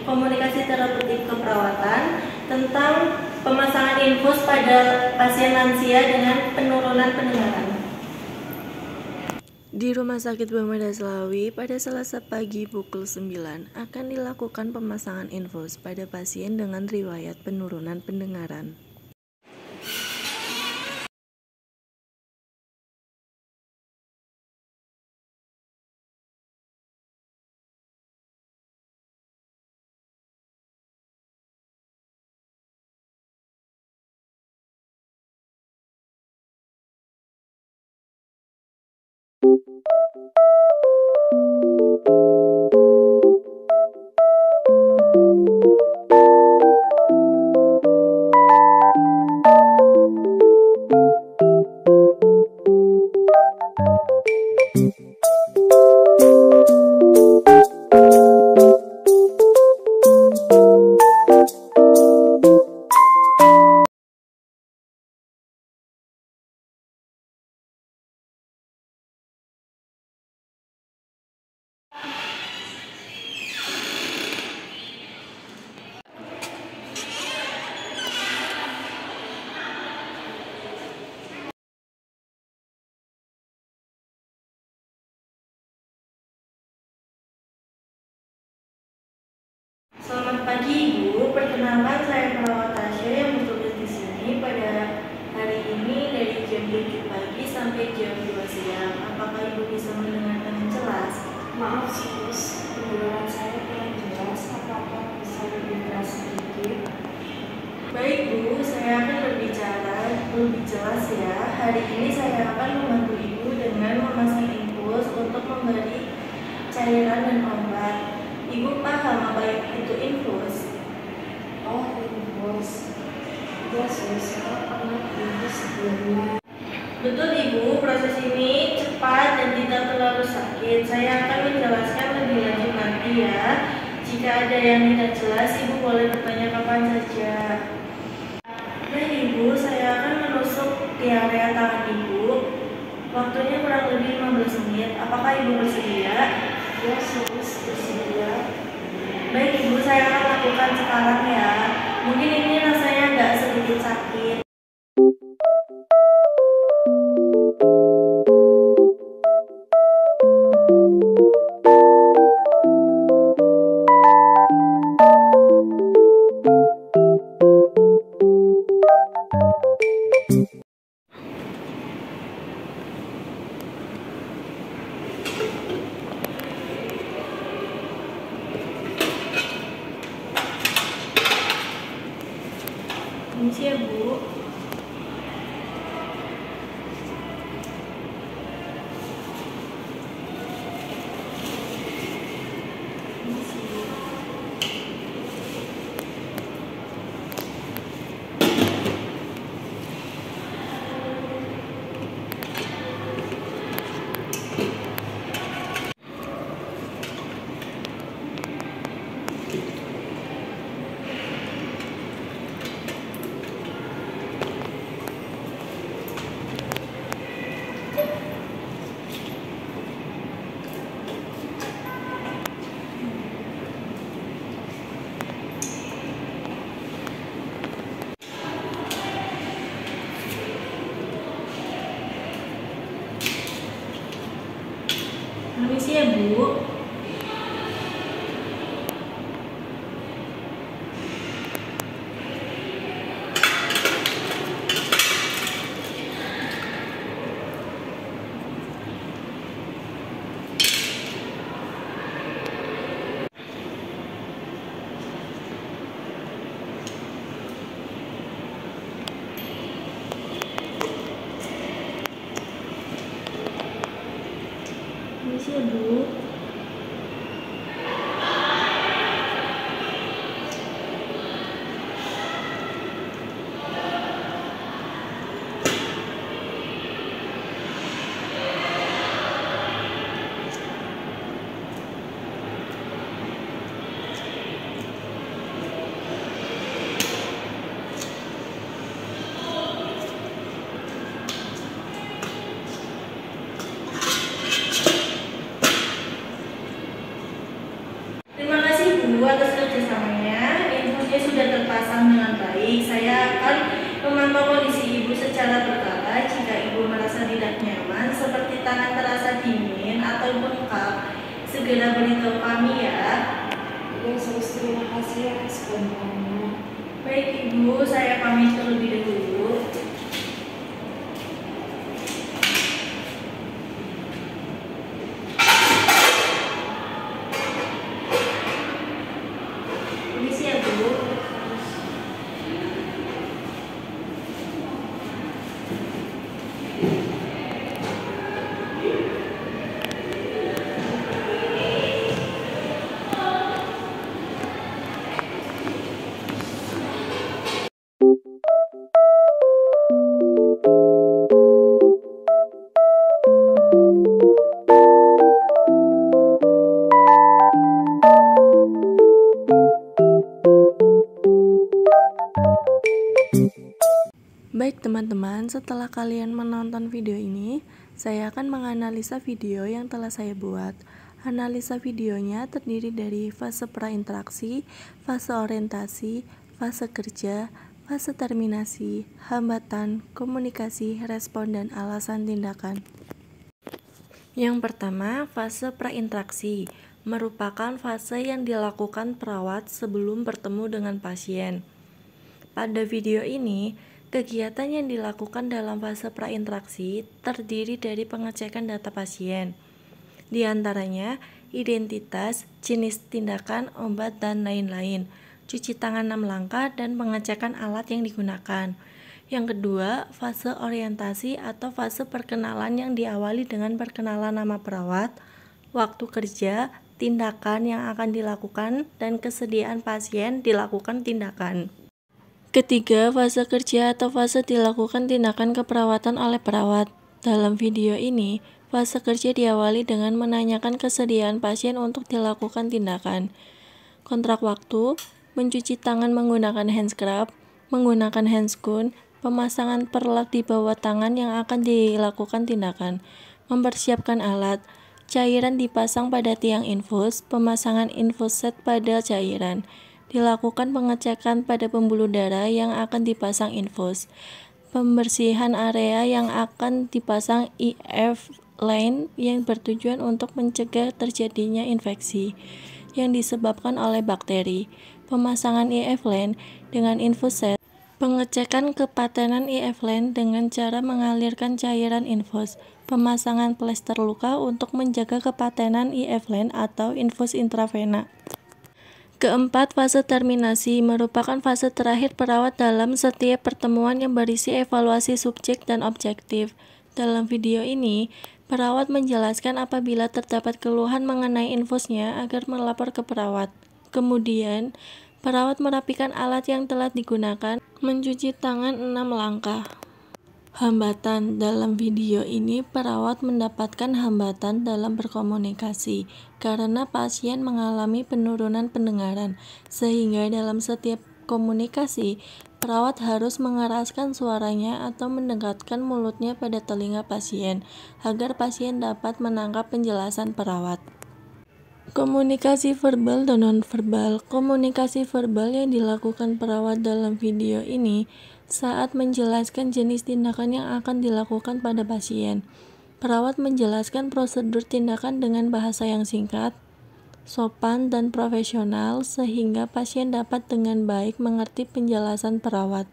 komunikasi terapeutik keperawatan tentang pemasangan infus pada pasien lansia dengan penurunan pendengaran. Di Rumah Sakit Bameda Slawi pada Selasa pagi pukul 9 akan dilakukan pemasangan infus pada pasien dengan riwayat penurunan pendengaran. Selamat pagi Ibu, perkenalkan saya perawat Tasya yang bertugas di sini pada hari ini dari jam 7 pagi sampai jam 2 siang. Apakah Ibu bisa mendengar dengan jelas? Maaf sus, pendengaran saya kurang jelas. Apakah bisa lebih keras sedikit? Baik Bu, saya akan berbicara lebih jelas ya. Hari ini saya akan membantu Ibu dengan memasang infus untuk memberi cairan dan obat. Ibu paham apa itu infus? Oh, infus. Ya sus, saya pernah infus sebelumnya. Betul Ibu, proses ini cepat dan tidak terlalu sakit. Saya akan menjelaskan lebih lanjut nanti ya. Jika ada yang tidak jelas, Ibu boleh bertanya kapan saja. Baik Ibu, saya akan menusuk di area tangan Ibu. Waktunya kurang lebih 15 menit. Apakah Ibu bersedia? Ya sus, bersedia. Baik Ibu, saya akan lakukan sekarang ya. Mungkin ini rasanya agak sedikit sakit. Permisi ya Bu. Permisi. Permisi ya Bu. Permisi ya Bu. segera beritahu kami ya. Ya, serius terima kasih atas bantuannya. Baik Ibu, saya pamit terlebih dahulu. Permisi ya Bu. Baik teman-teman, setelah kalian menonton video ini, saya akan menganalisa video yang telah saya buat. Analisa videonya terdiri dari fase prainteraksi, fase orientasi, fase kerja, fase terminasi, hambatan, komunikasi, respon, dan alasan tindakan. Yang pertama, fase prainteraksi merupakan fase yang dilakukan perawat sebelum bertemu dengan pasien. Pada video ini, kegiatan yang dilakukan dalam fase prainteraksi terdiri dari pengecekan data pasien, di antaranya identitas, jenis tindakan, obat, dan lain-lain, cuci tangan 6 langkah, dan pengecekan alat yang digunakan. Yang kedua, fase orientasi atau fase perkenalan yang diawali dengan perkenalan nama perawat, waktu kerja, tindakan yang akan dilakukan, dan kesediaan pasien dilakukan tindakan. Ketiga, fase kerja atau fase dilakukan tindakan keperawatan oleh perawat. Dalam video ini, fase kerja diawali dengan menanyakan kesediaan pasien untuk dilakukan tindakan. Kontrak waktu, mencuci tangan menggunakan hand scrub, menggunakan handscoon, pemasangan perlak di bawah tangan yang akan dilakukan tindakan, mempersiapkan alat, cairan dipasang pada tiang infus, pemasangan infus set pada cairan, dilakukan pengecekan pada pembuluh darah yang akan dipasang infus, pembersihan area yang akan dipasang IF line yang bertujuan untuk mencegah terjadinya infeksi yang disebabkan oleh bakteri, pemasangan IF line dengan infus set, pengecekan kepatenan IF line dengan cara mengalirkan cairan infus, pemasangan plester luka untuk menjaga kepatenan IF line atau infus intravena. Keempat, fase terminasi merupakan fase terakhir perawat dalam setiap pertemuan yang berisi evaluasi subjek dan objektif. Dalam video ini, perawat menjelaskan apabila terdapat keluhan mengenai infusnya agar melapor ke perawat. Kemudian, perawat merapikan alat yang telah digunakan, mencuci tangan 6 langkah. Hambatan. Dalam video ini, perawat mendapatkan hambatan dalam berkomunikasi karena pasien mengalami penurunan pendengaran, sehingga dalam setiap komunikasi, perawat harus mengeraskan suaranya atau mendekatkan mulutnya pada telinga pasien agar pasien dapat menangkap penjelasan perawat. Komunikasi verbal dan nonverbal. Komunikasi verbal yang dilakukan perawat dalam video ini saat menjelaskan jenis tindakan yang akan dilakukan pada pasien. Perawat menjelaskan prosedur tindakan dengan bahasa yang singkat, sopan, dan profesional sehingga pasien dapat dengan baik mengerti penjelasan perawat.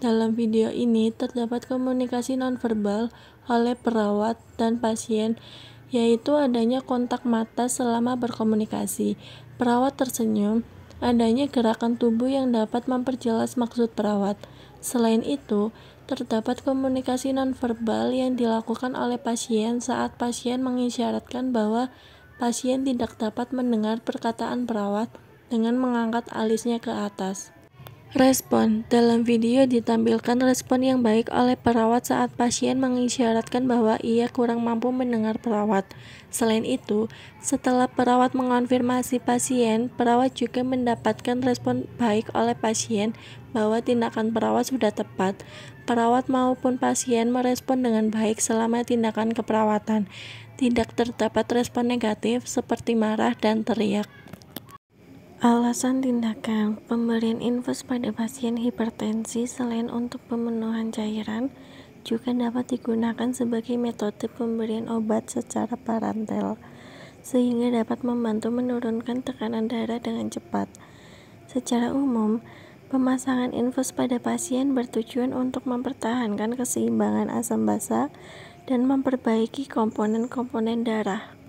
Dalam video ini terdapat komunikasi nonverbal oleh perawat dan pasien, yaitu adanya kontak mata selama berkomunikasi, perawat tersenyum, adanya gerakan tubuh yang dapat memperjelas maksud perawat. Selain itu, terdapat komunikasi nonverbal yang dilakukan oleh pasien saat pasien mengisyaratkan bahwa pasien tidak dapat mendengar perkataan perawat dengan mengangkat alisnya ke atas. Respon. Dalam video ditampilkan respon yang baik oleh perawat saat pasien mengisyaratkan bahwa ia kurang mampu mendengar perawat. Selain itu, setelah perawat mengonfirmasi pasien, perawat juga mendapatkan respon baik oleh pasien bahwa tindakan perawat sudah tepat. Perawat maupun pasien merespon dengan baik selama tindakan keperawatan. Tidak terdapat respon negatif seperti marah dan teriak. Alasan tindakan. Pemberian infus pada pasien hipertensi selain untuk pemenuhan cairan juga dapat digunakan sebagai metode pemberian obat secara parenteral. sehingga dapat membantu menurunkan tekanan darah dengan cepat. Secara umum, pemasangan infus pada pasien bertujuan untuk mempertahankan keseimbangan asam basa dan memperbaiki komponen-komponen darah.